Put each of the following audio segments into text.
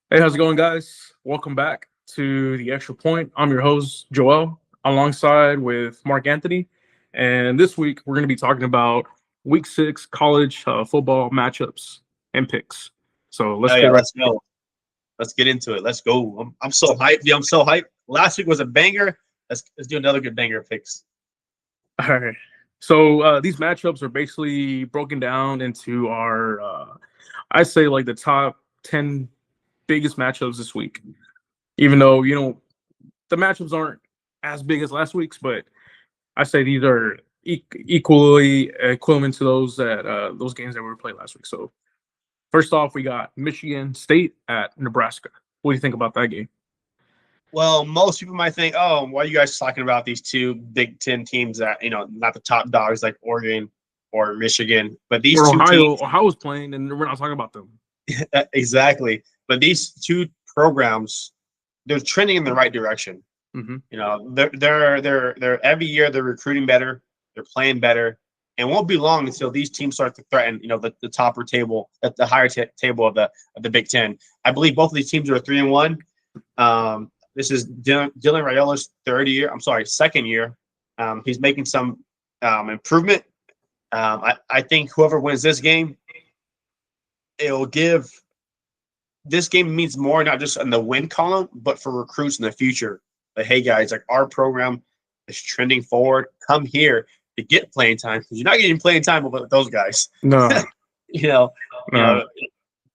Hey, how's it going, guys? Welcome back to the Extra Point. I'm your host, Joel, alongside with Mark Anthony. And this week, we're going to be talking about Week 6 college football matchups and picks. So let's Oh get yeah, right. let's go. Let's get into it. Let's go. I'm so hyped. Yeah, I'm so hyped. Last week was a banger. Let's do another good banger fix. All right. So these matchups are basically broken down into our, I'd say, like the top 10 biggest matchups this week. Even though, the matchups aren't as big as last week's, but I say these are equally equivalent to those games that we played last week. So first off, we got Michigan State at Nebraska. What do you think about that game? Well, most people might think, oh, why are you guys talking about these two Big Ten teams that not the top dogs like Oregon or Michigan, but these Or two teams Ohio's playing, and we're not talking about them. exactly. But these two programs, they're trending in the right direction. Hmm. They're every year they're recruiting better, they're playing better, and it won't be long until these teams start to threaten the topper table at the higher table of the Big Ten. I believe both of these teams are 3-1. This is Dylan Raiola's second year. He's making some improvement. I think whoever wins this game, it'll give this game means more not just in the win column, but for recruits in the future. Like, hey guys, like our program is trending forward. Come here to get playing time because you're not getting playing time with those guys. No, you know, you no.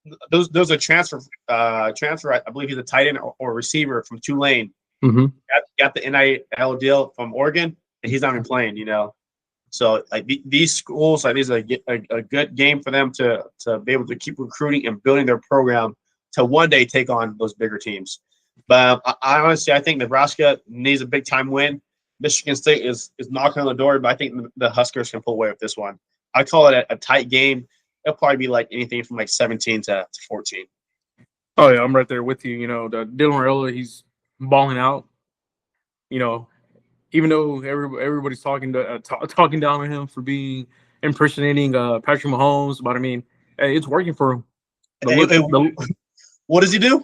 know, those are transfer. I believe he's a tight end or receiver from Tulane. Hmm. Got the NIL deal from Oregon, and he's not even playing. So like these schools, like these are a good game for them to be able to keep recruiting and building their program to one day take on those bigger teams. But I honestly, I think Nebraska needs a big time win. Michigan State is knocking on the door, but I think the Huskers can pull away with this one. I call it a tight game. It'll probably be like anything from like 17 to 14. Oh yeah, I'm right there with you. The Dylan Raiola, he's balling out. You know, even though everybody's talking down on him for being impersonating Patrick Mahomes, but I mean, hey, it's working for him. The Hey, look, hey, the what does he do?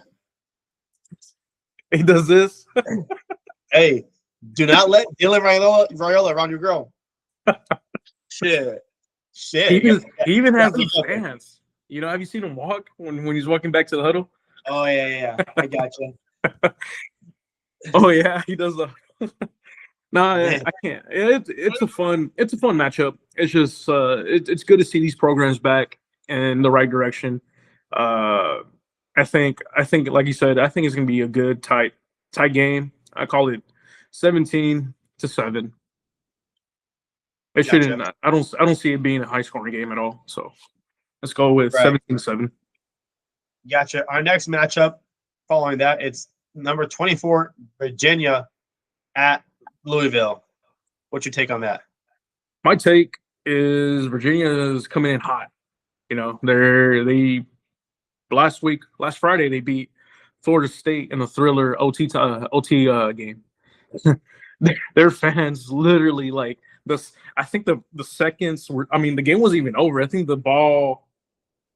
he does this. Hey, do not let Dylan Raiola around your girl. Shit. He Shit. even, he even has the Definitely jumping. stance. Have you seen him walk when he's walking back to the huddle? Oh, yeah. I got you. Oh yeah, he does the. No, Man, I can't. It's a fun matchup. It's just it's good to see these programs back in the right direction. Uh, I think like you said, I think it's gonna be a good tight game. I call it 17-7. It gotcha. shouldn't. I don't see it being a high scoring game at all. So let's go with Right. 17-7. Gotcha. Our next matchup following that, it's number 24, Virginia at Louisville. What's your take on that? My take is Virginia is coming in hot. They last Friday they beat Florida State in a thriller OT game. Their fans literally like this. I think the seconds were. I mean, the game wasn't even over. I think the ball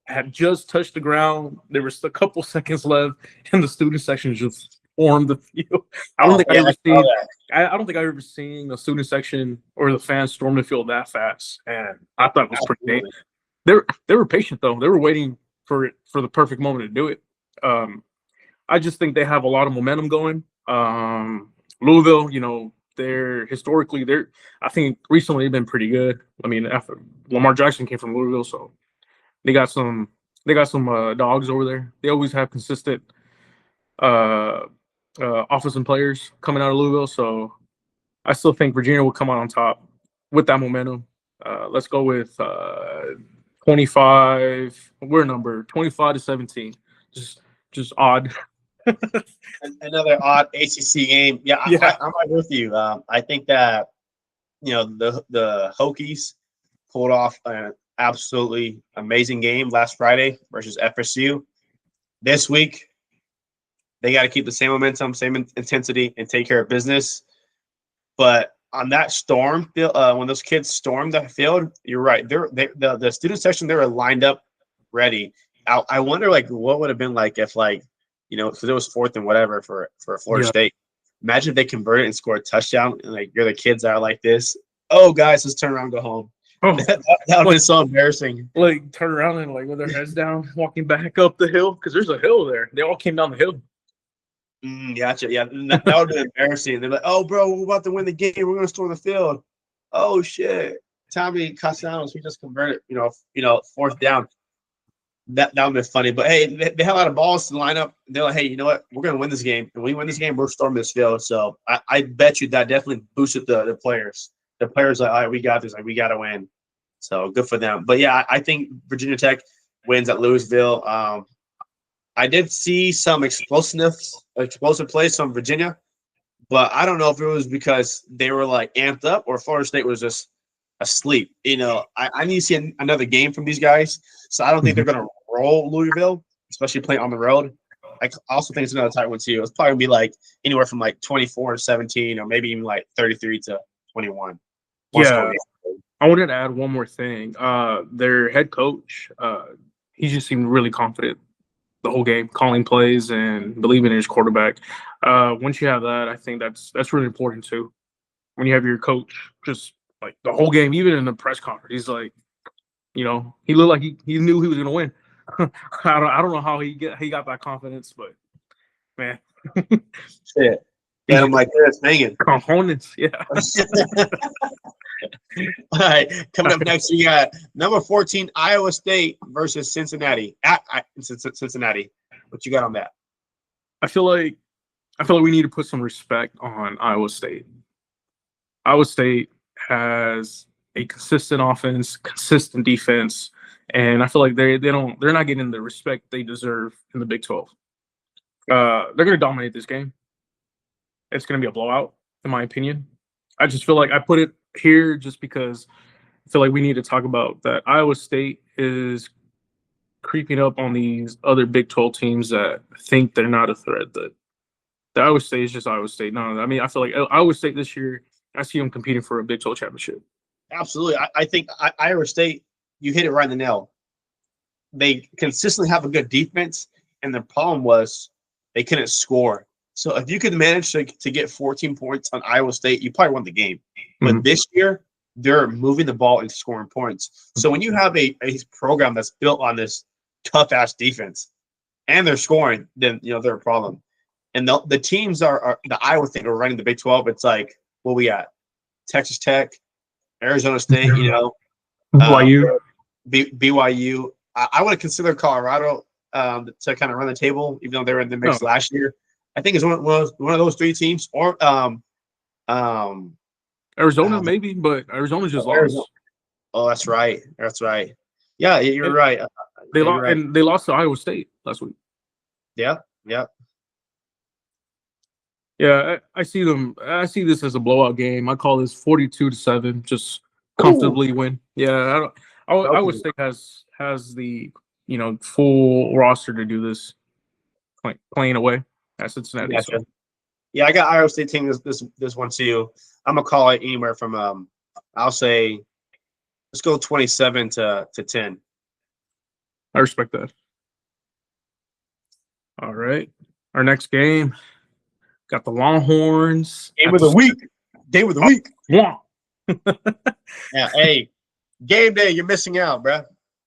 had just touched the ground. There was a couple seconds left, and the student section just formed the field. I don't Oh, think I yeah, ever I saw seen. that. I don't think I ever seen the student section or the fans storm the field that fast, and I thought it was pretty neat. Absolutely. They were patient though. They were waiting for the perfect moment to do it. I just think they have a lot of momentum going. Louisville, they're I think recently they've been pretty good. I mean, after Lamar Jackson came from Louisville, so they got some dogs over there. They always have consistent uh, offensive players coming out of Louisville, so I still think Virginia will come out on top with that momentum. Let's go with 25. We're number 25-17. Just odd. Another odd ACC game. Yeah, Yeah. I'm right with you. I think that the Hokies pulled off an absolutely amazing game last Friday versus FSU. This week, they got to keep the same momentum, same intensity, and take care of business. But on that storm field, when those kids stormed that field, you're right. The student section they were lined up, ready. I wonder like what would have been like if like because it was fourth and whatever for Florida Yeah. State. Imagine if they converted and scored a touchdown, and like you're the kids that are like this. Oh, guys, let's turn around and go home. Oh, That would be so embarrassing. like turn around and like with their heads down, walking back up the hill because there's a hill there. They all came down the hill. Gotcha. Yeah, that would be embarrassing. They're like, "Oh, bro, we're about to win the game. We're going to storm the field." Oh shit, Tommy Castellanos, we just converted. Fourth down. That would be funny. But hey, they have a lot of balls to line up. They're like, hey, you know what? We're going to win this game. And when we win this game, we're storming this field. So I bet you that definitely boosted the players. The players are like, all right, we got this. Like, we got to win. So good for them. But yeah, I think Virginia Tech wins at Louisville. I did see some explosive plays from Virginia, but I don't know if it was because they were like amped up or Florida State was just asleep. I need to see another game from these guys. So I don't think they're going to roll Louisville, especially playing on the road. I also think it's another tight one too. It's probably going to be like anywhere from like 24-17 or maybe even like 33-21. Yeah. I wanted to add one more thing. Their head coach, he just seemed really confident the whole game, calling plays and believing in his quarterback. Once you have that, I think that's really important too. When you have your coach just like the whole game, even in the press conference, he's like, he looked like he knew he was gonna win. I don't know how he got that confidence, but man, shit. Yeah, I'm like, it's hanging. Components, yeah. All right, coming up next, we got number 14 Iowa State versus Cincinnati at Cincinnati. What you got on that? I feel like we need to put some respect on Iowa State. Iowa State has a consistent offense, consistent defense, and I feel like they're not getting the respect they deserve in the Big 12. They're going to dominate this game. It's going to be a blowout, in my opinion. I just feel like I put it here just because I feel like we need to talk about that Iowa State is creeping up on these other Big 12 teams that think they're not a threat. That the Iowa State is just Iowa State. No, I mean, I feel like Iowa State this year, I see them competing for a Big 12 championship. Absolutely. I think Iowa State, you hit it right in the nail. They consistently have a good defense, and the problem was they couldn't score. So if you could manage to get 14 points on Iowa State, you probably won the game. But this year, they're moving the ball and scoring points. So when you have a program that's built on this tough-ass defense and they're scoring, then, they're a problem. And the teams are the Iowa thing are running the Big 12. It's like, what we got? Texas Tech, Arizona State, BYU. BYU. I would consider Colorado to kind of run the table, even though they were in the mix last year. I think it's one of those three teams, or Arizona maybe, but Arizona just lost. Oh, that's right. That's right. Yeah, you're right. They lost, and they lost to Iowa State last week. Yeah. Yeah, I see them. I see this as a blowout game. I call this 42-7, just comfortably win. Yeah, Iowa State has the full roster to do this, playing away at Cincinnati. Gotcha. So. Yeah, I got Iowa State taking this one too. I'm gonna call it anywhere from I'll say let's go 27-10. I respect that. All right, our next game. Got the Longhorns. Game of the week. Yeah. Yeah. Hey, game day. You're missing out, bro.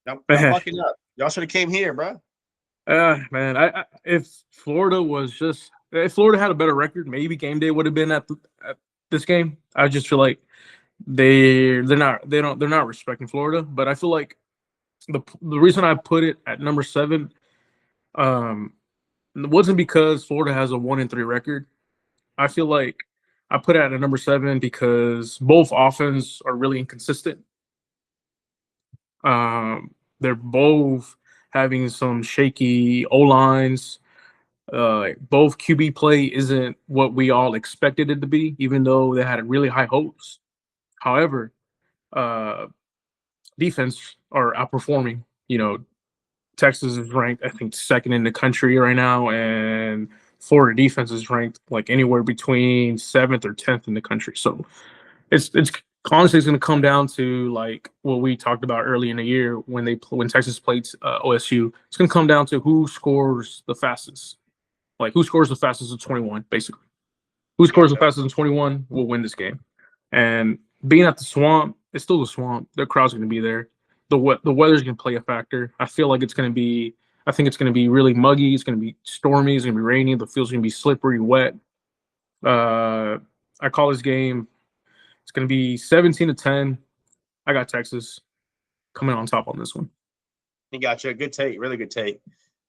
I'm fucking up. Y'all should have came here, bro. Man. If Florida had a better record, maybe game day would have been at this game. I just feel like they're not respecting Florida. But I feel like the reason I put it at number 7, it wasn't because Florida has a 1-3 record. I feel like I put it at a number 7 because both offenses are really inconsistent. They're both having some shaky O-lines. Both QB play isn't what we all expected it to be, even though they had really high hopes. However, defense are outperforming. Texas is ranked, I think, 2nd in the country right now, and Florida defense is ranked like anywhere between 7th or 10th in the country. So it's honestly going to come down to like what we talked about early in the year when Texas played OSU. It's going to come down to who scores the fastest. Like who scores the fastest in 21, basically. Who scores the fastest in 21 will win this game. And being at the Swamp, it's still the Swamp. The crowd's going to be there. The weather's going to play a factor. I feel like it's going to be. I think it's going to be really muggy. It's going to be stormy. It's going to be rainy. The field's going to be slippery, wet. I call this game. It's going to be 17-10. I got Texas coming on top on this one. You gotcha. Good take. Really good take.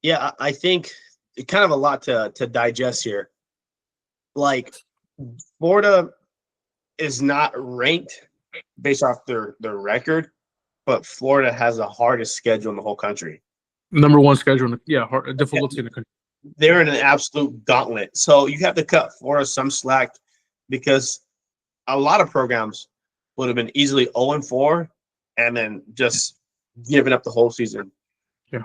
Yeah, I think it's kind of a lot to digest here. Like, Florida is not ranked based off their record, but Florida has the hardest schedule in the whole country. Number one schedule, difficulty in the country. They're in an absolute gauntlet. So you have to cut Florida some slack because a lot of programs would have been easily 0-4 and then just giving up the whole season. Yeah.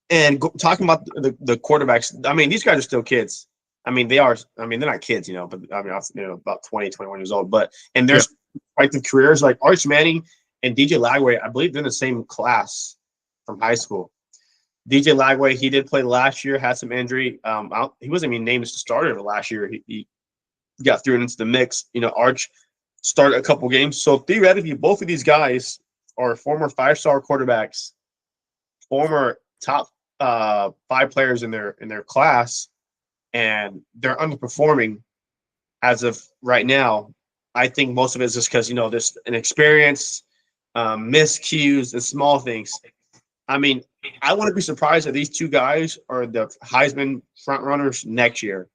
And talking about the quarterbacks, I mean, these guys are still kids. I mean, they are. I mean, they're not kids, but I mean, about 20, 21 years old. But and there's respective careers like Arch Manning and DJ Lagway. I believe they're in the same class from high school. DJ Lagway, he did play last year, had some injury. He wasn't even named as the starter last year. He got thrown into the mix. Arch started a couple games. So theoretically, both of these guys are former 5-star quarterbacks, former top 5 players in their class, and they're underperforming as of right now. I think most of it is just because there's inexperience, miscues, and small things. I mean, I wouldn't be surprised if these two guys are the Heisman front runners next year.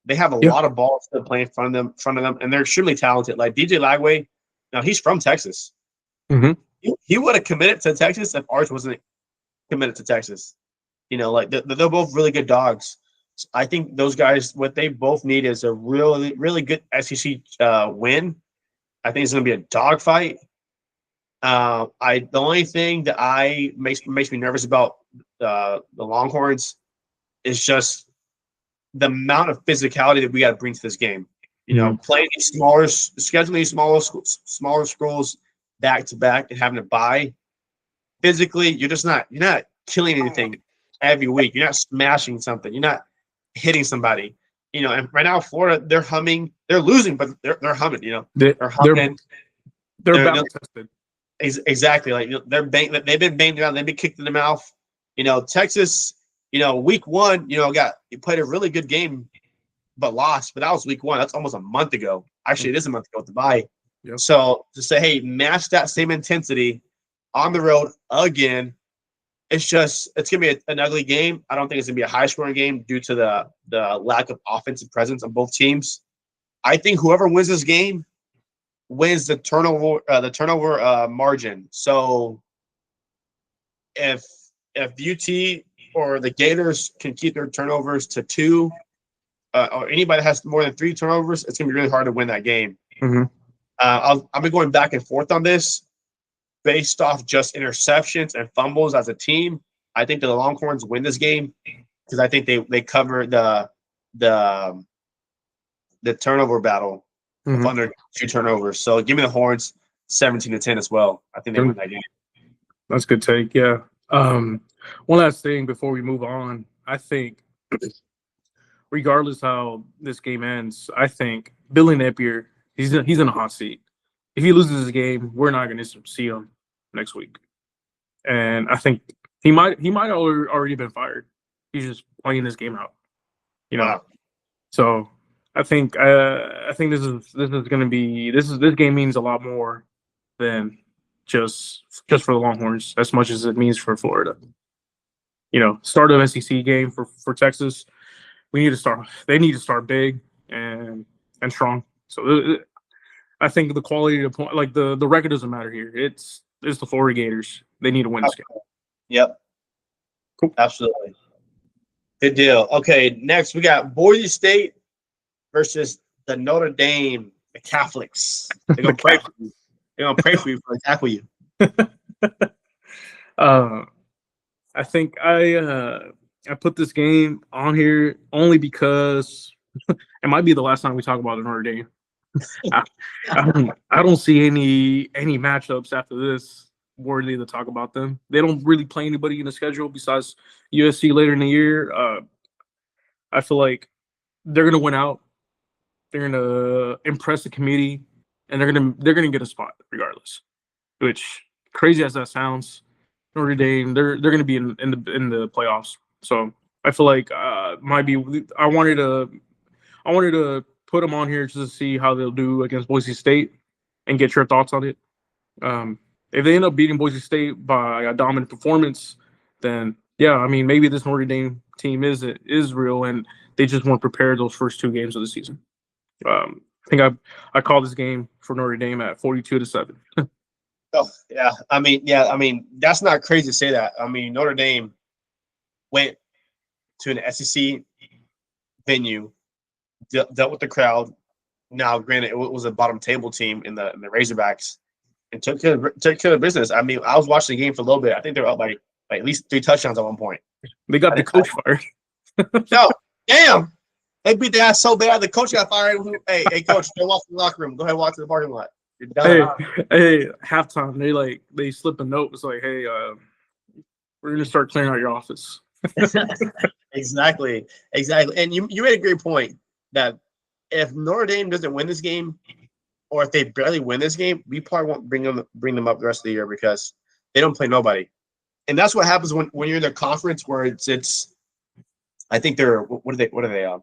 They have a lot of balls to play in front of them, and they're extremely talented. Like DJ Lagway, now he's from Texas. Mm-hmm. He would have committed to Texas if Arch wasn't committed to Texas. Like they're both really good dogs. So I think those guys, what they both need is a really, really good SEC win. I think it's going to be a dogfight. The only thing that makes me nervous about the Longhorns is just the amount of physicality that we got to bring to this game. Playing these scheduling these smaller schools back to back and having to bye. Physically, you're not killing anything every week. You're not smashing something. You're not hitting somebody. And right now Florida, they're humming. They're losing, but they're humming. They're humming. They're battle tested. Exactly. Like they've been banged around. They've been kicked in the mouth. Texas. Week 1. You played a really good game, but lost. But that was week 1. That's almost a month ago. Actually, it is a month ago with the bye. Yep. So to say, hey, match that same intensity on the road again. It's gonna be an ugly game. I don't think it's gonna be a high scoring game due to the lack of offensive presence on both teams. I think whoever wins this game wins the turnover margin. So if UT or the Gators can keep their turnovers to 2, or anybody that has more than 3 turnovers, it's gonna be really hard to win that game. Mm-hmm. I've been going back and forth on this based off just interceptions and fumbles as a team. I think the Longhorns win this game because I think they cover the turnover battle of under 2 turnovers. So give me the Horns 17-10 as well. I think they win that game. That's a good take. Yeah. One last thing before we move on. I think regardless how this game ends, I think Billy Napier, he's in a hot seat. If he loses this game, we're not going to see him next week. And I think he might already been fired. He's just playing this game out. Wow. So I think this is going to be this game means a lot more than just for the Longhorns as much as it means for Florida. Start of SEC game for Texas. They need to start big and strong. So I think the quality of the point, like the record doesn't matter here. It's the Florida Gators. They need to win this game. Yep. Cool. Absolutely. Good deal. Okay, next we got Boise State versus the Notre Dame, the Catholics. They're gonna pray for you. They're gonna pray for you to tackle you. I think I put this game on here only because it might be the last time we talk about Notre Dame. I don't see any matchups after this worthy to talk about them. They don't really play anybody in the schedule besides USC later in the year. I feel like they're gonna win out. They're gonna impress the committee, and they're gonna get a spot regardless. Which, crazy as that sounds, Notre Dame they're gonna be in the playoffs. So I feel like might be. I wanted to put them on here just to see how they'll do against Boise State and get your thoughts on it. If they end up beating Boise State by a dominant performance, then yeah, I mean maybe this Notre Dame team is real and they just weren't prepared those first two games of the season. I think I called this game for Notre Dame at 42-7. Oh, yeah. I mean, that's not crazy to say that. I mean, Notre Dame went to an SEC venue, dealt with the crowd. Now, granted, it was a bottom table team in the Razorbacks, and took care of business. I mean, I was watching the game for a little bit. I think they were up by at least 3 touchdowns at one point. They got the coach fired. No, damn. They beat the ass so bad. The coach got fired. Hey, coach, go walk to the locker room. Go ahead, walk to the parking lot. You're done. Hey, halftime they slip a note. It's like, hey, we're gonna start clearing out your office. Exactly. And you made a great point that if Notre Dame doesn't win this game, or if they barely win this game, we probably won't bring them up the rest of the year because they don't play nobody. And that's what happens when you're in their conference where it's I think they're what are they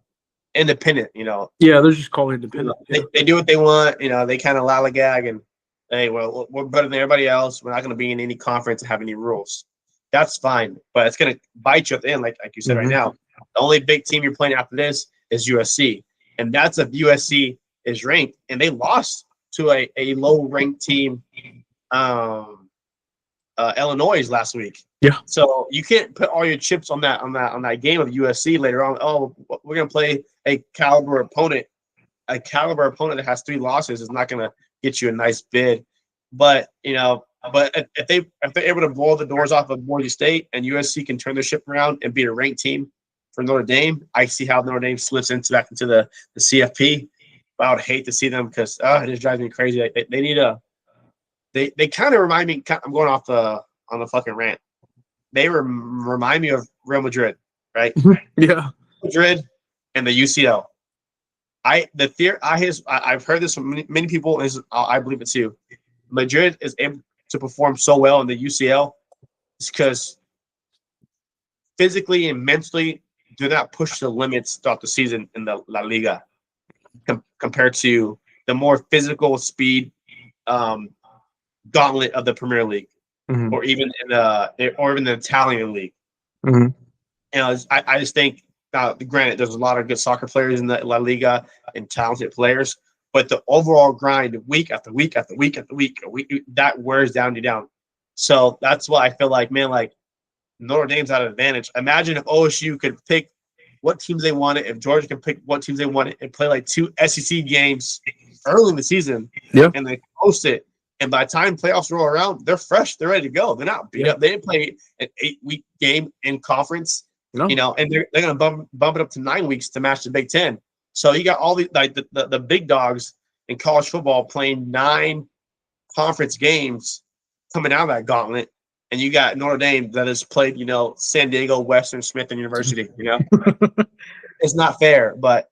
independent, Yeah, they're just called independent. They do what they want, they kind of lollygag and hey, well, we're better than everybody else. We're not going to be in any conference and have any rules. That's fine, but it's going to bite you at the end, like you said right now. The only big team you're playing after this is USC, and that's if USC is ranked, and they lost to a low-ranked team, Illinois last week. Yeah. So you can't put all your chips on that game of USC later on. Oh, we're going to play a caliber opponent. A caliber opponent that has 3 losses is not going to get you a nice bid. But if they're able to blow the doors off of Boise State and USC can turn their ship around and beat a ranked team for Notre Dame, I see how Notre Dame slips back into the CFP. But I would hate to see them because it just drives me crazy. They need they kind of remind me. I'm going off on the fucking rant. They remind me of Real Madrid, right? Yeah. Madrid and the UCL. I've heard this from many people. I believe it too. Madrid is able to perform so well in the UCL is because physically and mentally do not push the limits throughout the season in the La Liga compared to the more physical speed gauntlet of the Premier League. Mm-hmm. Or even in the Italian league. Mm-hmm. I just think, granted, there's a lot of good soccer players in the La Liga and talented players, but the overall grind, week after week after week after week, that wears you down. So that's why I feel like, man, like Notre Dame's at an advantage. Imagine if OSU could pick what teams they wanted, if Georgia could pick what teams they wanted, and play like 2 SEC games early in the season, and they host it. And by the time playoffs roll around, they're fresh. They're ready to go. They're not beat up. They didn't play an 8-week game in conference, and they're going to bump it up to 9 weeks to match the Big Ten. So you got all the big dogs in college football playing 9 conference games coming out of that gauntlet, and you got Notre Dame that has played, San Diego Western Smith University. It's not fair, but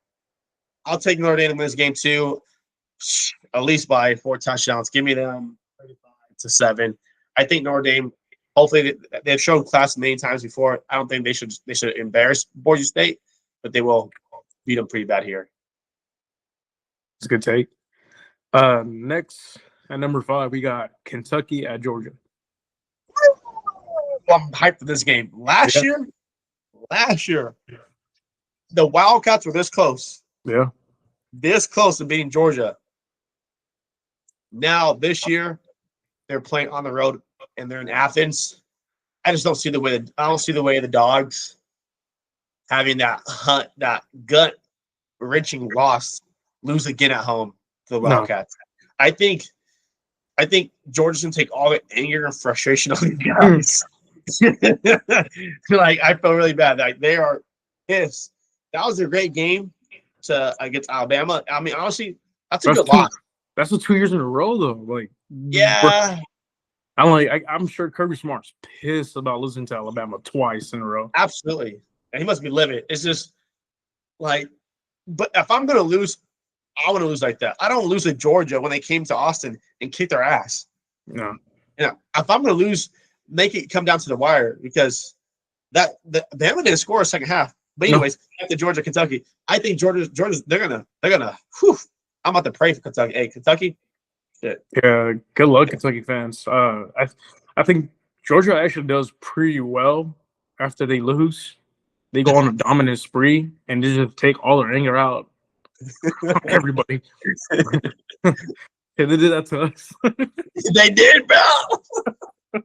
I'll take Notre Dame in this game too. At least by 4 touchdowns. Give me them 35-7. I think Notre Dame, hopefully they've shown class many times before. I don't think they should embarrass Boise State, but they will beat them pretty bad here. It's a good take. Next at number 5, we got Kentucky at Georgia. I'm hyped for this game. Last year, the Wildcats were this close. Yeah. This close to beating Georgia. Now this year, they're playing on the road and they're in Athens. I just don't see the way of the Dogs having that gut wrenching loss, lose again at home to the Wildcats. No. I think Georgia's gonna take all the anger and frustration on these guys. Like I feel really bad. Like they are pissed. That was a great game against Alabama. I mean, honestly, that's a good loss. That's 2 years in a row, though. Like, yeah, I'm sure Kirby Smart's pissed about losing to Alabama twice in a row. Absolutely, and he must be livid. It's just Like, but if I'm gonna lose, I want to lose like that. I don't lose to Georgia when they came to Austin and kicked our ass. No. If I'm gonna lose, make it come down to the wire because Bama didn't score a second half. But anyways, after Georgia, Kentucky, I think Georgia's they're gonna. Whew, I'm about to pray for Kentucky. Hey, Kentucky. Shit. Yeah, good luck, Kentucky fans. I think Georgia actually does pretty well after they lose. They go on a dominant spree and they just take all their anger out on everybody. And they did that to us. They did, bro.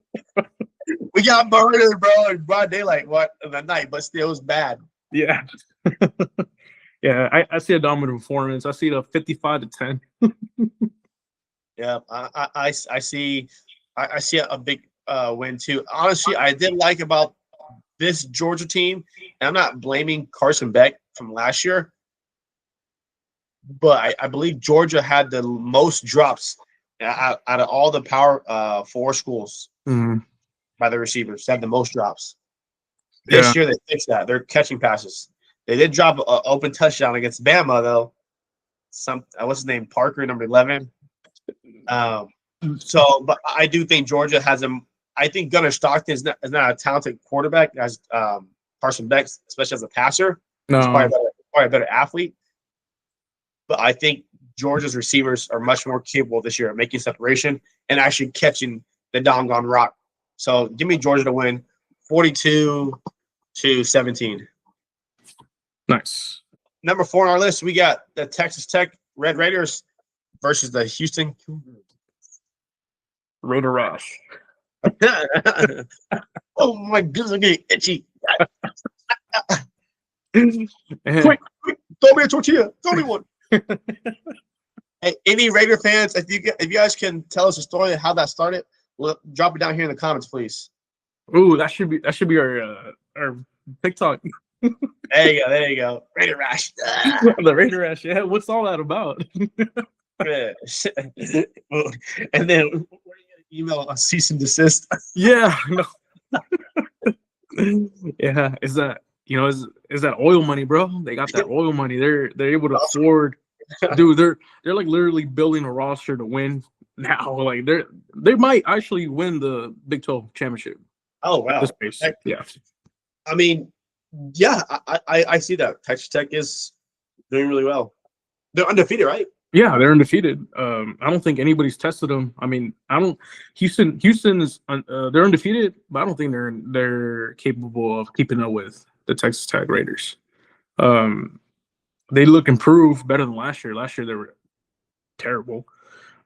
We got murdered, bro, in broad daylight. What in the night, but still, it was bad. Yeah. Yeah, I see a dominant performance. I see a 55-10. Yeah, I see a big win too. Honestly, I did like about this Georgia team, and I'm not blaming Carson Beck from last year, but I believe Georgia had the most drops out of all the Power 4 schools by the receivers. They had the most drops. This year they fixed that. They're catching passes. They did drop an open touchdown against Bama though. What's his name? Parker, number 11. But I do think Georgia has him. I think Gunnar Stockton is not a talented quarterback as Carson Beck, especially as a passer. No. He's probably a better athlete. But I think Georgia's receivers are much more capable this year of making separation and actually catching the doggone rock. So give me Georgia to win 42-17. Nice. Number 4 on our list, we got the Texas Tech Red Raiders versus the Houston Raider Rash. Oh my goodness, I'm getting itchy. Quick, throw me a tortilla. Throw me one. Hey, any Raider fans, if you guys can tell us a story of how that started, drop it down here in the comments, please. Ooh, that should be our TikTok. There you go. Raider Rash. The Raider Rash. Yeah, what's all that about? And then we're gonna email a cease and desist. Yeah. No. Yeah. Is that is that oil money, bro? They got that oil money. They're able to afford. Dude, they're like literally building a roster to win now. Like they might actually win the Big 12 championship. Oh wow. This pace. Yeah. I mean, yeah, I see that. Texas Tech is doing really well. They're undefeated, right? Yeah, they're undefeated. I don't think anybody's tested them. I mean, Houston is they're undefeated, but I don't think they're capable of keeping up with the Texas Tech Raiders. They look improved, better than last year. Last year they were terrible.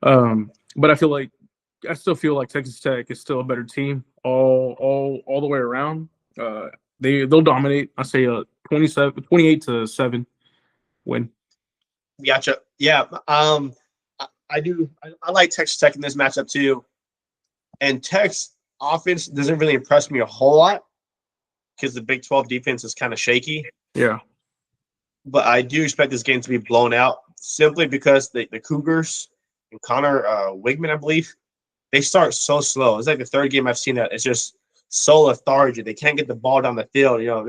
But I still feel like Texas Tech is still a better team all the way around. They'll dominate. I say 28-7 win. Gotcha. Yeah. I do. I like Texas Tech in this matchup too. And Tech's offense doesn't really impress me a whole lot because the Big 12 defense is kind of shaky. Yeah. But I do expect this game to be blown out simply because the Cougars and Connor Wigman, I believe, they start so slow. It's like the third game I've seen that. It's just so lethargic. They can't get the ball down the field. I don't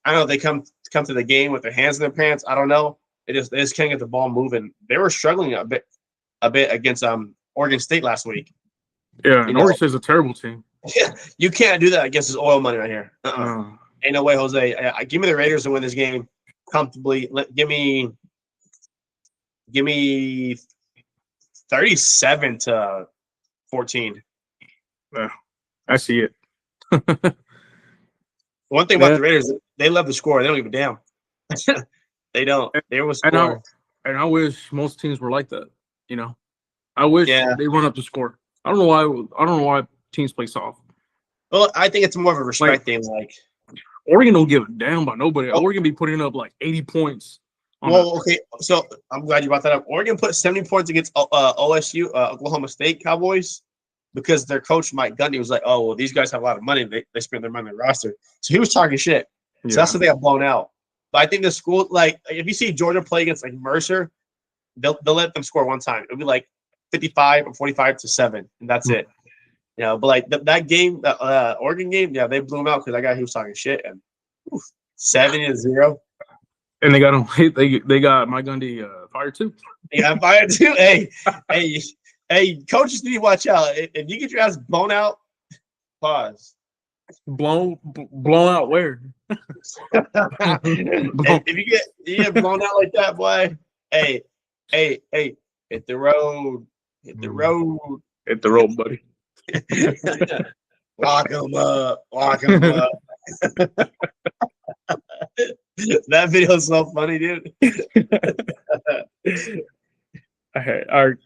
know if they come to the game with their hands in their pants. I don't know. They just can't get the ball moving. They were struggling a bit against Oregon State last week. Yeah, and Oregon State's a terrible team. Yeah, you can't do that against this oil money right here. Ain't no way, Jose. Give me the Raiders to win this game comfortably. Give me 37-14. Yeah, I see it. One thing about the Raiders, they love to score. They don't give a damn. They don't. They will score. And I wish most teams were like that. I wish they run up the score. I don't know why teams play soft. Well, I think it's more of a respect thing. Like Oregon don't give a damn about nobody. Oregon be putting up like 80 points. Okay. So I'm glad you brought that up. Oregon put 70 points against OSU, Oklahoma State Cowboys, because their coach Mike Gundy was like, "Oh, well, these guys have a lot of money. They spend their money on their roster." So he was talking shit. So that's what they got blown out. But I think the school, like, if you see Georgia play against like Mercer, they'll let them score one time. It'll be like 55 or 45-7, and that's it. But like that game, Oregon game, they blew them out because that guy he was talking shit and 7-0. And they got him. They got Mike Gundy fired too. Yeah, I'm fired too. Hey, coaches need to watch out. If you get your ass blown out, pause. Blown out where? If you get blown out like that, boy, hey, hit the road. Hit the road. Hit the road, buddy. Lock him up. Lock him up. That video is so funny, dude. Okay, our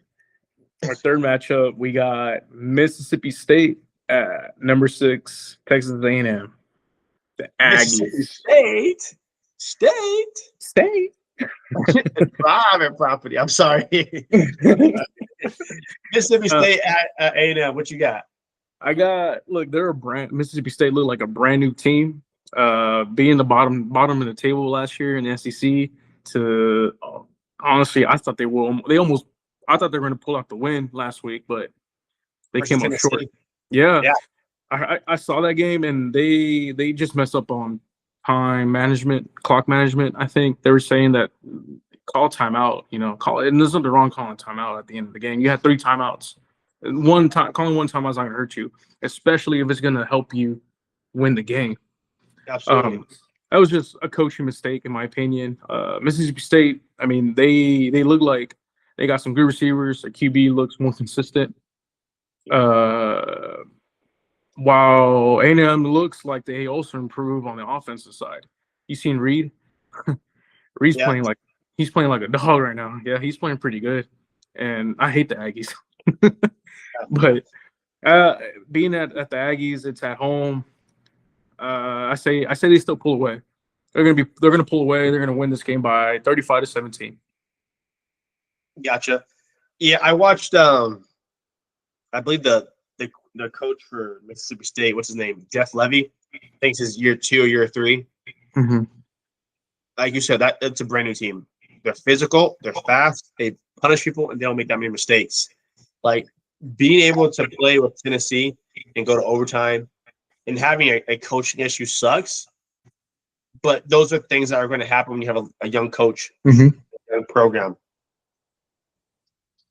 third matchup, we got Mississippi State at number 6, Texas A&M. The Aggies. State. Private property. I'm sorry. Mississippi State at A&M. What you got? Mississippi State looked like a brand new team. Being the bottom of the table last year in the SEC to honestly, I thought they were going to pull out the win last week, but they came up short. Yeah. I saw that game and they just messed up on time management, clock management. I think they were saying that call timeout, and there's nothing wrong calling timeout at the end of the game. You had 3 timeouts. Calling one timeout is not going to hurt you, especially if it's going to help you win the game. Absolutely. That was just a coaching mistake, in my opinion. Mississippi State, I mean, they look like they got some good receivers. The QB looks more consistent. While A&M looks like they also improve on the offensive side. You seen Reed? Reed's playing like a dog right now. Yeah, he's playing pretty good. And I hate the Aggies. But being at the Aggies, it's at home. I say they still pull away. They're gonna pull away. They're gonna win this game by 35-17. Gotcha. Yeah, I watched. I believe the coach for Mississippi State, what's his name, Jeff Levy, thinks it's year 2 or year 3. Mm-hmm. Like you said, that's a brand new team. They're physical. They're fast. They punish people, and they don't make that many mistakes. Like being able to play with Tennessee and go to overtime. And having a coaching issue sucks, but those are things that are going to happen when you have a young coach program.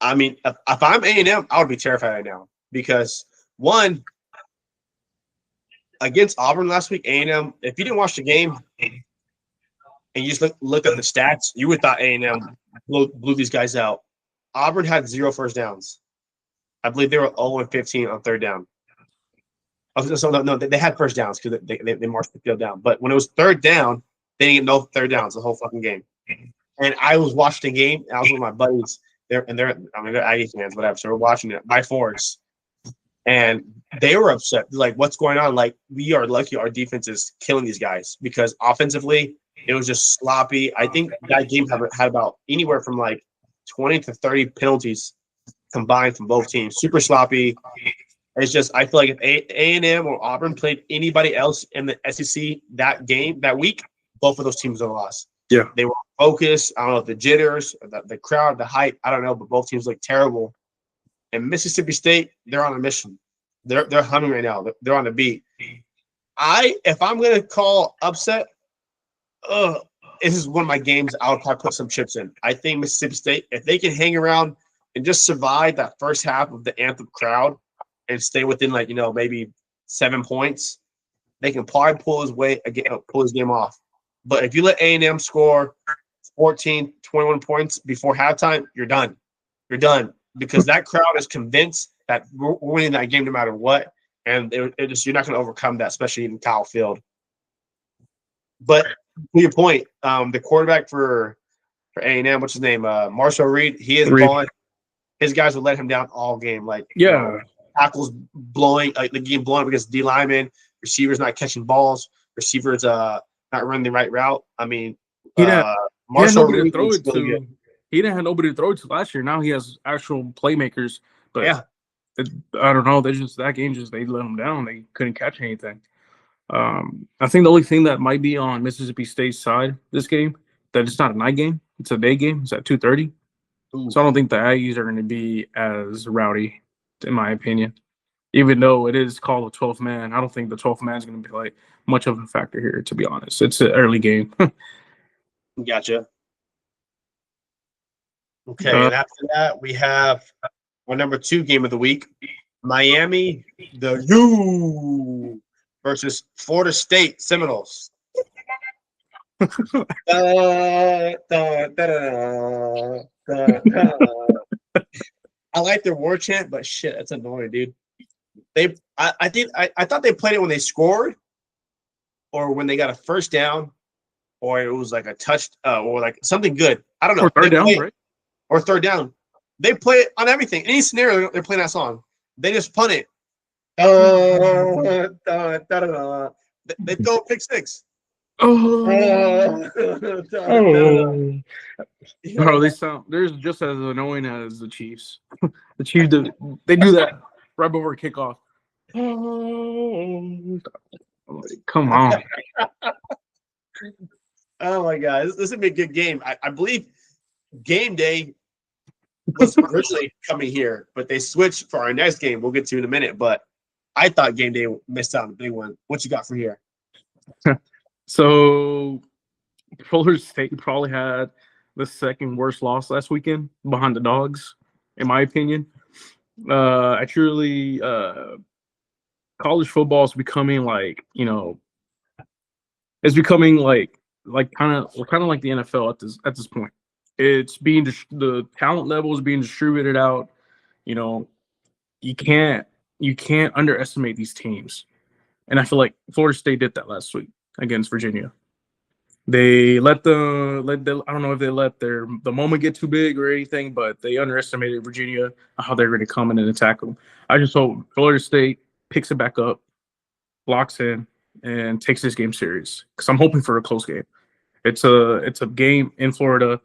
I mean, if I'm A&M, I would be terrified right now because, one, against Auburn last week, A&M, if you didn't watch the game and you just look at the stats, you would thought A&M blew these guys out. Auburn had 0 first downs. I believe they were 0-15 on third down. So no, they had first downs because they marched the field down. But when it was third down, they didn't get no third downs the whole fucking game. And I was watching the game. And I was with my buddies. They're Aggie fans, whatever. So we're watching it by force, and they were upset. Like, what's going on? Like, we are lucky our defense is killing these guys because offensively it was just sloppy. I think that game had about anywhere from like 20 to 30 penalties combined from both teams. Super sloppy. It's just I feel like if A&M or Auburn played anybody else in the SEC that week, both of those teams would have lost. Yeah, they were focused. I don't know if the jitters, the crowd, the hype. I don't know, but both teams look terrible. And Mississippi State, they're on a mission. They're humming right now. They're on the beat. If I'm gonna call upset, this is one of my games. I'll probably put some chips in. I think Mississippi State, if they can hang around and just survive that first half of the Anthem crowd. And stay within maybe 7 points, they can probably pull his game off. But if you let A&M score 14, 21 points before halftime, you're done. You're done because that crowd is convinced that we're winning that game no matter what, and you're not going to overcome that, especially in Kyle Field. But to your point, the quarterback for A&M, what's his name, Marshall Reed, he is balling. His guys will let him down all game. Tackles blowing, like the game blowing up against D linemen, receivers not catching balls, receivers not running the right route. I mean, Marshall Reed he didn't have nobody to throw it to last year. Now he has actual playmakers, but yeah, I don't know. They let him down. They couldn't catch anything. I think the only thing that might be on Mississippi State's side this game that it's not a night game; it's a day game. It's at 2:30. So I don't think the Aggies are going to be as rowdy, in my opinion. Even though it is called a 12th man, I don't think the 12th man is going to be like much of a factor here, to be honest. It's an early game. Gotcha. Okay, Uh, and after that, we have our number 2 game of the week: Miami, the U versus Florida State Seminoles. Da, da, da, da, da, da. I like their war chant, but shit, that's annoying, dude. I thought they played it when they scored, or when they got a first down, or it was like a touch, or like something good. I don't know. or third They down, play- right? or third down. They play it on everything. Any scenario, they're playing that song. They just punt it. They throw a pick six. Oh, Oh. bro, they're just as annoying as the Chiefs. The Chiefs they do that right before kickoff. Oh, come on. Oh my god, this is gonna be a good game. I believe game day was originally coming here, but they switched for our next game. We'll get to in a minute. But I thought game day missed out on a big one. What you got for here? So Florida State probably had the second worst loss last weekend behind the Dogs, in my opinion. I truly college football is becoming like, it's becoming like kind of like the NFL at this point. It's being the talent level is being distributed out. You know, you can't underestimate these teams, and I feel like Florida State did that last week against Virginia. They let I don't know if they let the moment get too big or anything, but they underestimated Virginia, how they're going to come in and attack them. I just hope Florida State picks it back up, locks in, and takes this game serious, because I'm hoping for a close game. It's a game in Florida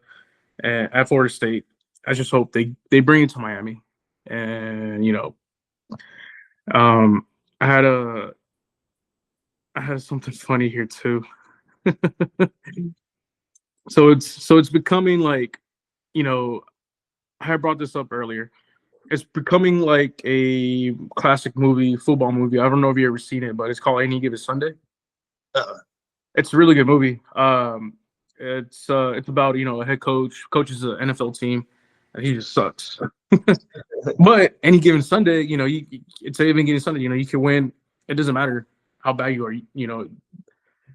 at Florida State. I just hope they bring it to Miami, and um, I had something funny here too. So it's becoming like, I had brought this up earlier. It's becoming like a classic football movie. I don't know if you ever seen it, but it's called Any Given Sunday. Uh-uh. It's a really good movie. It's about a head coaches an NFL team, and he just sucks. But any given Sunday, it's a given Sunday. You can win. It doesn't matter how bad you are.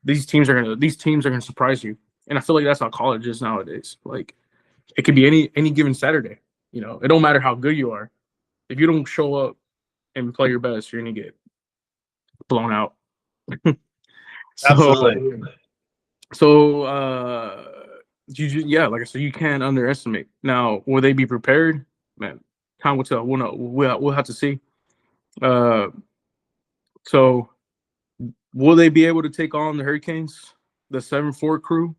These teams are gonna surprise you, and I feel like that's how college is nowadays. Like, it could be any given Saturday. It don't matter how good you are. If you don't show up and play your best, you're gonna get blown out. Absolutely. Like I said, you can't underestimate. Now, will they be prepared? Man, time will tell. We'll know. We'll have to see. So will they be able to take on the Hurricanes, the 7-4 crew?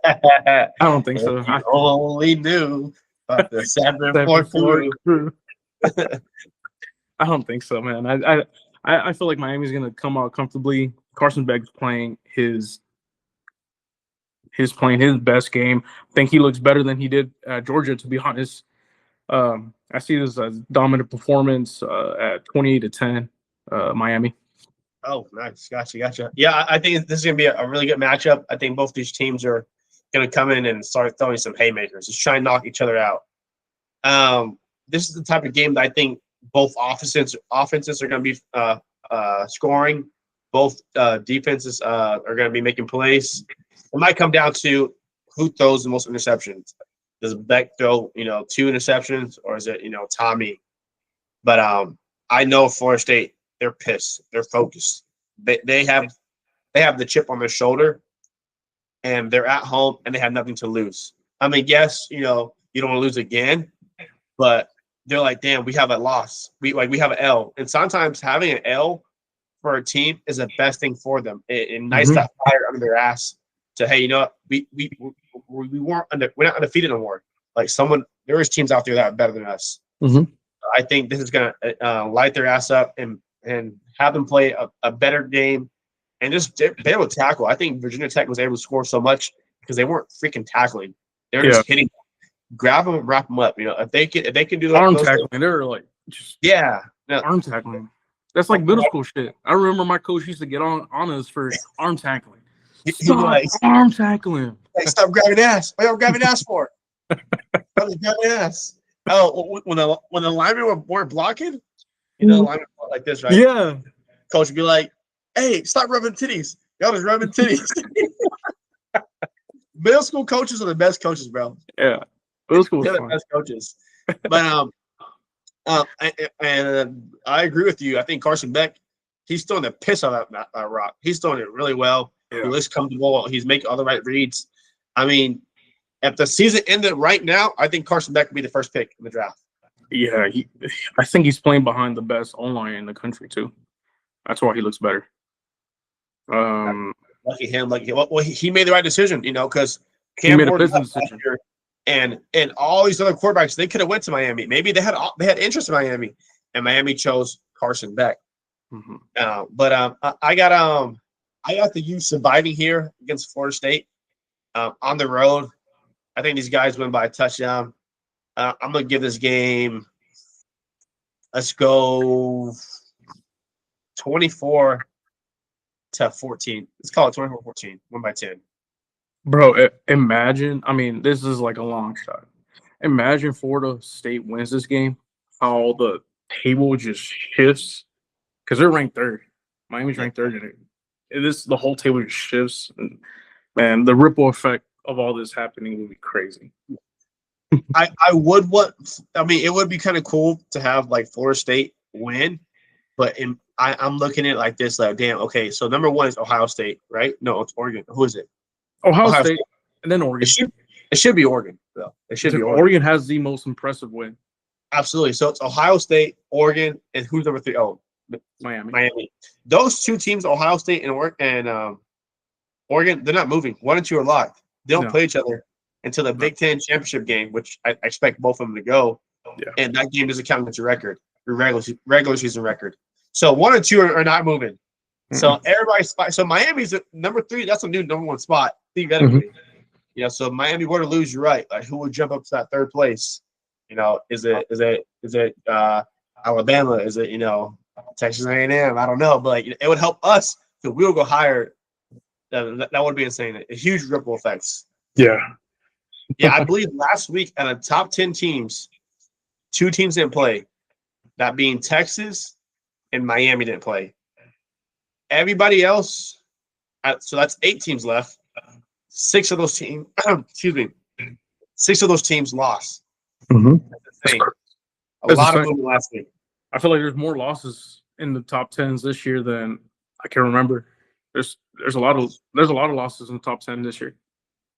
I don't think so. I only knew about the 7-4 crew. I don't think so, man. I feel like Miami's gonna come out comfortably. Carson Beck's playing his best game. I think he looks better than he did at Georgia, to be honest. I see this as dominant performance at 28-10, Miami. Oh, nice. Gotcha. Yeah, I think this is going to be a really good matchup. I think both these teams are going to come in and start throwing some haymakers, just try and knock each other out. This is the type of game that I think both offenses are going to be scoring. Both defenses are going to be making plays. It might come down to who throws the most interceptions. Does Beck throw, 2 interceptions, or is it, Tommy? But I know Florida State, they're pissed. They're focused. They have the chip on their shoulder, and they're at home, and they have nothing to lose. I mean, yes, you don't want to lose again, but they're like, damn, we have a loss. We have an L, and sometimes having an L for a team is the best thing for them. It nice that fire under their ass to, hey, we're not undefeated no more. Like, there is teams out there that are better than us. Mm-hmm. I think this is gonna light their ass up and have them play a better game and just be able to tackle. I think Virginia Tech was able to score so much because they weren't freaking tackling; they were just hitting, grab them and wrap them up. If they can do arm tackling, they were like just arm tackling. That's like middle school shit. I remember my coach used to get on us for arm tackling. He'd be Stop like, arm tackling. hey, stop grabbing ass. What y'all grabbing ass for? Stop grabbing ass. Oh, when the linemen weren't blocking, linemen were like this, right? Yeah. Coach would be like, hey, stop rubbing titties. Y'all just rubbing titties. Middle school coaches are the best coaches, bro. Yeah. Middle school was They're the fun. best coaches. But I agree with you. I think Carson Beck, he's throwing the piss out of that rock. He's throwing it really well. Yeah. He looks comfortable. He's making all the right reads. I mean, if the season ended right now, I think Carson Beck would be the first pick in the draft. Yeah, I think he's playing behind the best online in the country too. That's why he looks better. Lucky him. Well, he made the right decision, because He made a business decision. And all these other quarterbacks, they could have went to Miami. Maybe they had interest in Miami, and Miami chose Carson Beck. Mhm. I got the U surviving here against Florida State on the road. I think these guys win by a touchdown. I'm gonna give this game. Let's go 24-14. Let's call it 24-14. 1-10. Bro, imagine. I mean, this is like a long shot. Imagine Florida State wins this game. How the table just shifts because they're ranked third. Miami's ranked third in it. The whole table just shifts. And, man, the ripple effect of all this happening would be crazy. I would it would be kind of cool to have like Florida State win, but I'm looking at it like this, like, damn, okay, so number one is Ohio State, right? No, it's Oregon. Who is it? Ohio State and then Oregon. It should be Oregon, though. It should be Oregon. Oregon has the most impressive win. Absolutely. So it's Ohio State, Oregon, and who's number 3? Oh, Miami. Those two teams, Ohio State and Oregon, they're not moving. 1 and 2 are locked. They don't play each other until the Big Ten championship game, which I expect both of them to go. Yeah. And that game doesn't count against your record, your regular season record. So 1 and 2 are not moving. Mm-hmm. So everybody's – so Miami's at number 3. That's a new number 1 spot, theoretically. Mm-hmm. So Miami were to lose, you're right. Like, who would jump up to that third place? Is it Alabama? Is it, Texas A&M? I don't know. But it would help us because we will go higher. That would be insane. A huge ripple effects. Yeah. Yeah, I believe last week out of top 10 teams, 2 teams didn't play. That being Texas and Miami didn't play. Everybody else, so that's 8 teams left. 6 of those teams, 6 of those teams lost. Mm-hmm. A lot of movement last week. I feel like there's more losses in the top 10s this year than I can remember. There's a lot of losses in the top 10 this year.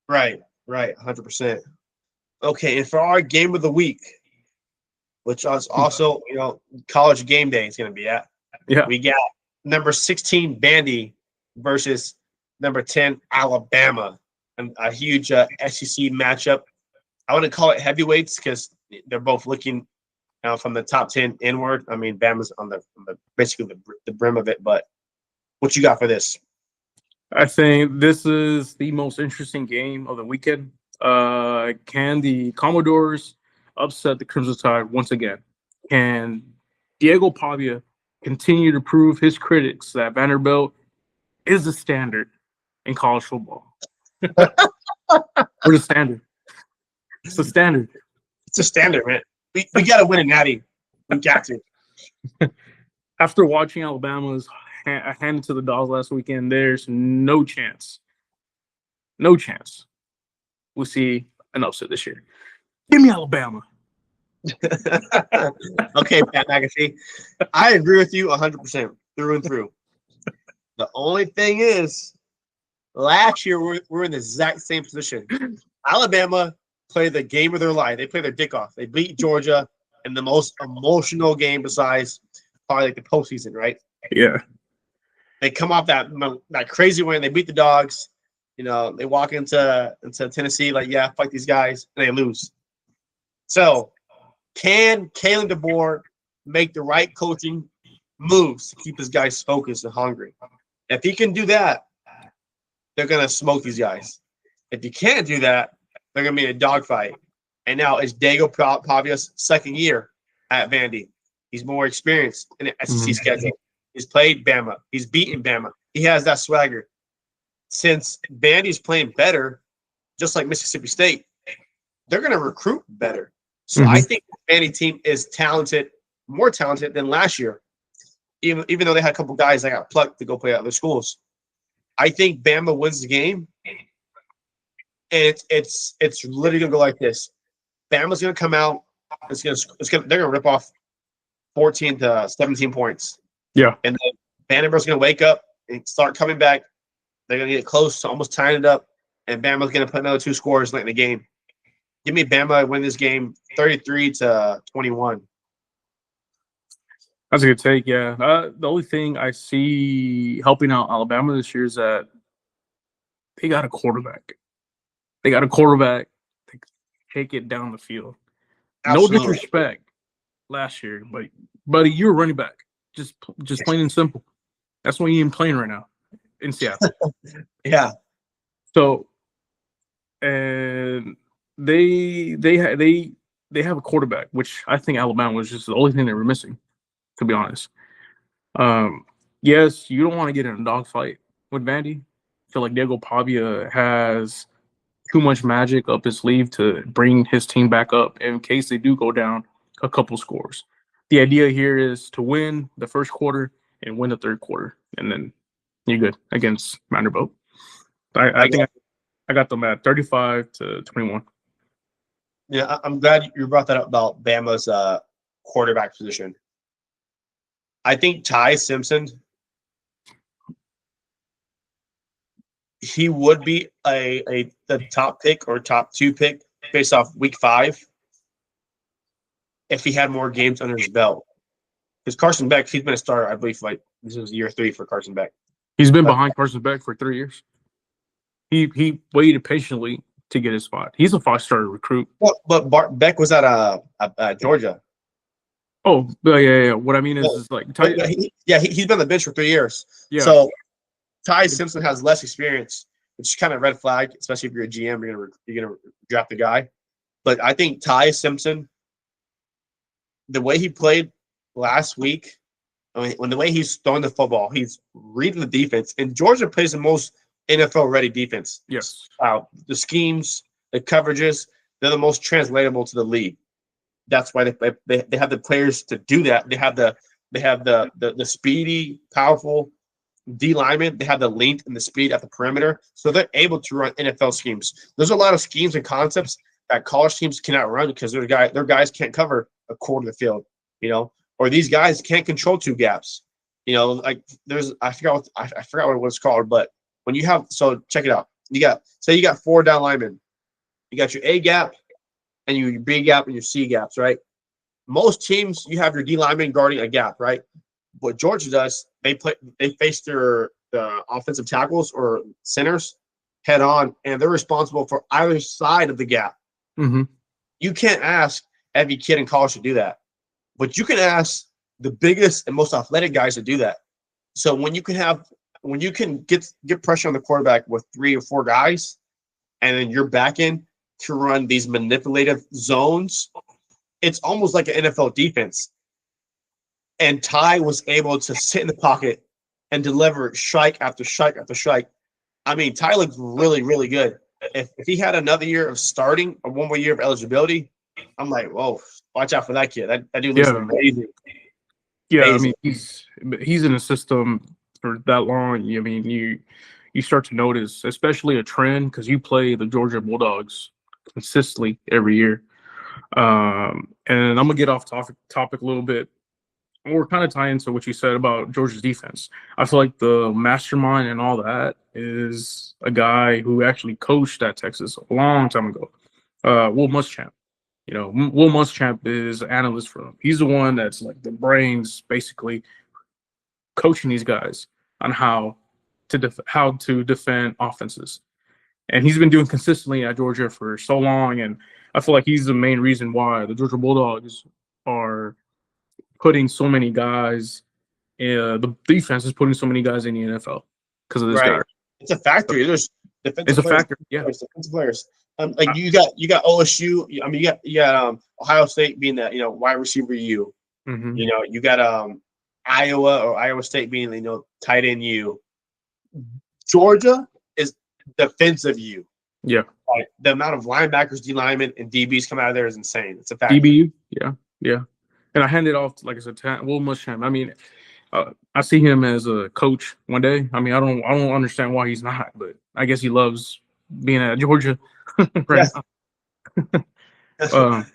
Right, 100%. Okay, and for our game of the week, which is also college game day is going to be at. Yeah, we got number 16 Vandy versus number 10 Alabama, and a huge SEC matchup. I wouldn't call it heavyweights because they're both looking from the top 10 inward. I mean, Bama's on the basically the brim of it. But what you got for this? I think this is the most interesting game of the weekend. Can the Commodores upset the Crimson Tide once again? Can Diego Pavia continue to prove his critics that Vanderbilt is the standard in college football? We're the standard. It's the standard. It's a standard, man. We got to win a natty. We got to. After watching Alabama's handed to the Dogs last weekend, there's no chance we'll see an upset this year. Give me Alabama. Okay, Pat McAfee. I agree with you 100% through and through. The only thing is, last year we're in the exact same position. Alabama played the game of their life. They played their dick off. They beat Georgia in the most emotional game besides probably like the postseason, right? Yeah. They come off that crazy win. They beat the Dogs. They walk into Tennessee like, yeah, fight these guys, and they lose. So, can Kalen DeBoer make the right coaching moves to keep his guys focused and hungry? If he can do that, they're going to smoke these guys. If you can't do that, they're going to be in a dogfight. And now it's Diego Pavia's second year at Vandy. He's more experienced in the SEC schedule. He's played Bama. He's beaten Bama. He has that swagger. since Vandy's playing better, just like Mississippi State, they're going to recruit better. So I think the Vandy team is talented, more talented than last year. Even though they had a couple guys that got plucked to go play at other schools, I think Bama wins the game. And it's literally gonna go like this. Bama's gonna come out. They're gonna rip off 14 to 17 points. Yeah. And then Vanderbilt's gonna wake up and start coming back. They're gonna get close to almost tying it up, and Bama's gonna put another 2 scores late in the game. Give me Bama win this game 33-21. That's a good take. Yeah. The only thing I see helping out Alabama this year is that they got a quarterback. They got a quarterback to take it down the field. Absolutely. No disrespect last year, but buddy, you're a running back. Just plain and simple. That's what you're playing right now in Seattle. Yeah. So, and they have a quarterback, which I think Alabama was just the only thing they were missing, to be honest. Yes, you don't want to get in a dogfight with Vandy. I feel like Diego Pavia has too much magic up his sleeve to bring his team back up in case they do go down a couple scores. The idea here is to win the first quarter and win the third quarter, and then you're good against Vanderbilt. I think I got them at 35-21. Yeah, I'm glad you brought that up about Bama's quarterback position. I think Ty Simpson, he would be the top pick or top 2 pick based off week 5 if he had more games under his belt. Because Carson Beck, he's been a starter, I believe, like this is year 3 for Carson Beck. He's been behind Carson Beck for 3 years. He waited patiently to get his spot. He's a 5-star recruit. Well, but Beck was at Georgia. Oh, yeah. What I mean is like, he's been on the bench for 3 years. Yeah. So Ty Simpson has less experience, which is kind of red flag, especially if you're a GM. You're gonna draft the guy. But I think Ty Simpson, the way he played last week, when the way he's throwing the football, he's reading the defense. And Georgia plays the most NFL-ready defense. Yes. The schemes, the coverages, they're the most translatable to the league. That's why they have the players to do that. They have the speedy, powerful D lineman. They have the length and the speed at the perimeter, so they're able to run NFL schemes. There's a lot of schemes and concepts that college teams cannot run because their guys can't cover a quarter of the field, or these guys can't control 2 gaps. Like there's I forgot what it was called, but when you have check it out. You got 4 down linemen. You got your A gap and your B gap and your C gaps, right? Most teams you have your D lineman guarding a gap, right? What Georgia does, they face the offensive tackles or centers head on, and they're responsible for either side of the gap. Mm-hmm. You can't ask every kid in college to do that, but you can ask the biggest and most athletic guys to do that. So when you can get pressure on the quarterback with 3 or 4 guys, and then you're back in to run these manipulative zones, it's almost like an NFL defense. And Ty was able to sit in the pocket and deliver strike after strike after strike. I mean, Ty looked really, really good. If he had another year of starting or 1 more year of eligibility, I'm like, whoa, watch out for that kid. That dude looks amazing. Yeah, amazing. I mean, he's in the system for that long. I mean, you start to notice, especially a trend, because you play the Georgia Bulldogs consistently every year. And I'm gonna get off topic a little bit. We're kind of tying into what you said about Georgia's defense. I feel like the mastermind and all that is a guy who actually coached at Texas a long time ago, Will Muschamp. Will Muschamp is an analyst for him. He's the one that's like the brains, basically coaching these guys on how to defend offenses. And he's been doing consistently at Georgia for so long, and I feel like he's the main reason why the Georgia Bulldogs are putting so many guys. The defense is putting so many guys in the NFL because of this guy. It's a factory. There's defensive players, factor. Yeah, defensive players. Like you got OSU. I mean, you got Ohio State being the wide receiver U. Mm-hmm. You got Iowa or Iowa State being tight end U. Georgia defensive you. Yeah. Like the amount of linebackers, D linemen, and DBs come out of there is insane. It's a fact. DBU. Yeah. And I handed off, like I said, Will Muschamp. I mean, I see him as a coach one day. I mean, I don't understand why he's not, but I guess he loves being at Georgia right now.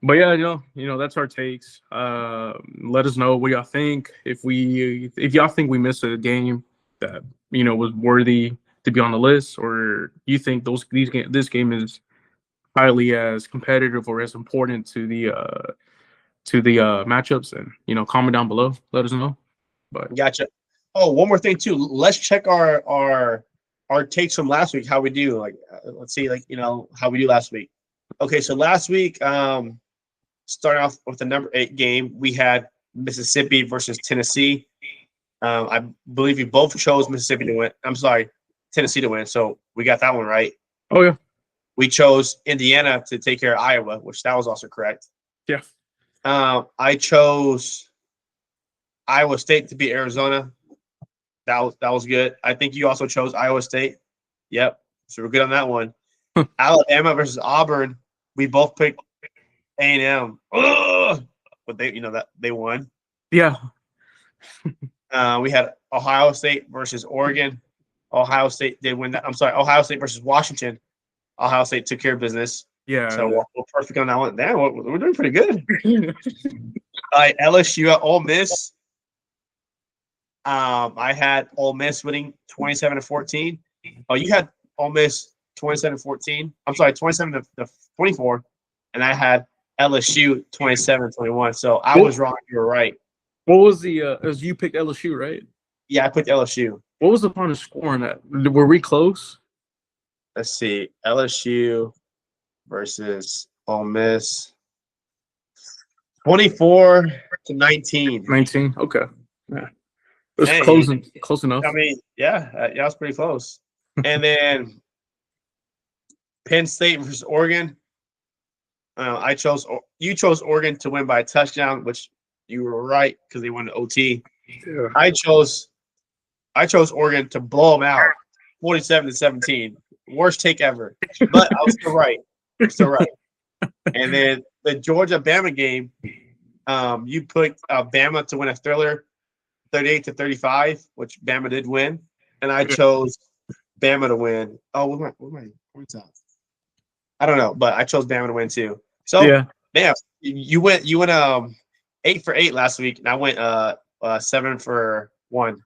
But yeah, that's our takes. Let us know what y'all think. If y'all think we missed a game that was worthy to be on the list, or you think this game is highly as competitive or as important to the matchups, and comment down below. Let us know. But gotcha. Oh, one more thing too. Let's check our takes from last week. How we do? Like, let's see, how we do last week. Okay, so last week, starting off with the number 8 game, we had Mississippi versus Tennessee. I believe we both chose Mississippi to win. I'm sorry, Tennessee to win. So we got that one right. Oh yeah. We chose Indiana to take care of Iowa, which that was also correct. Yeah. I chose Iowa State to beat Arizona. That was good. I think you also chose Iowa State. Yep. So we're good on that one. Alabama versus Auburn. We both picked A&M. But they won. Yeah. We had Ohio State versus Oregon. Ohio State did win that. I'm sorry, Ohio State versus Washington. Ohio State took care of business. Yeah. So we're perfect on that one. Damn, we're doing pretty good. LSU at Ole Miss. I had Ole Miss winning 27-14. Oh, you had Ole Miss 27-14. I'm sorry, 27-24, and I had LSU 27-21. So I was wrong. You were right. What was as you picked LSU, right? Yeah, I picked LSU. What was the final score on that? Were we close? Let's see. LSU versus Ole Miss. 24-19. 19. Okay. Yeah. It was close enough. I mean, yeah, it was pretty close. And then Penn State versus Oregon. You chose Oregon to win by a touchdown, which you were right because they won the OT. Yeah. I chose Oregon to blow them out, 47-17. Worst take ever, but I was still right. And then the Georgia-Bama game, you put Bama to win a thriller, 38-35, which Bama did win, and I chose Bama to win. Oh, where's that? I don't know, but I chose Bama to win too. So yeah, you went 8 for 8 last week, and I went 7 for 1.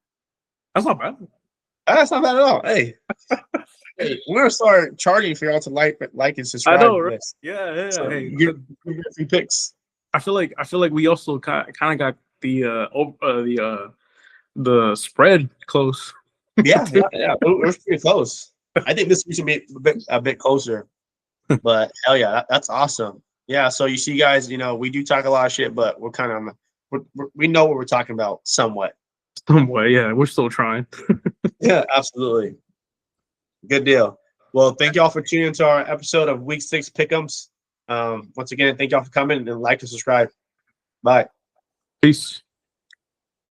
That's not bad. That's not bad at all. Hey, we're gonna start charging for y'all to like and subscribe. I know, to right? this. Yeah. So Hey, get free picks. I feel like we also kind of got the spread close. Yeah. We're pretty close. I think this week's gonna be a bit closer. But hell yeah, that's awesome. Yeah. So you see, guys, we do talk a lot of shit, but we're kind of we know what we're talking about somewhat. Somewhat, yeah. We're still trying. Yeah, absolutely. Good deal. Well, thank y'all for tuning into our episode of Week 6 Pick'ems. Once again, thank y'all for coming and like and subscribe. Bye. Peace.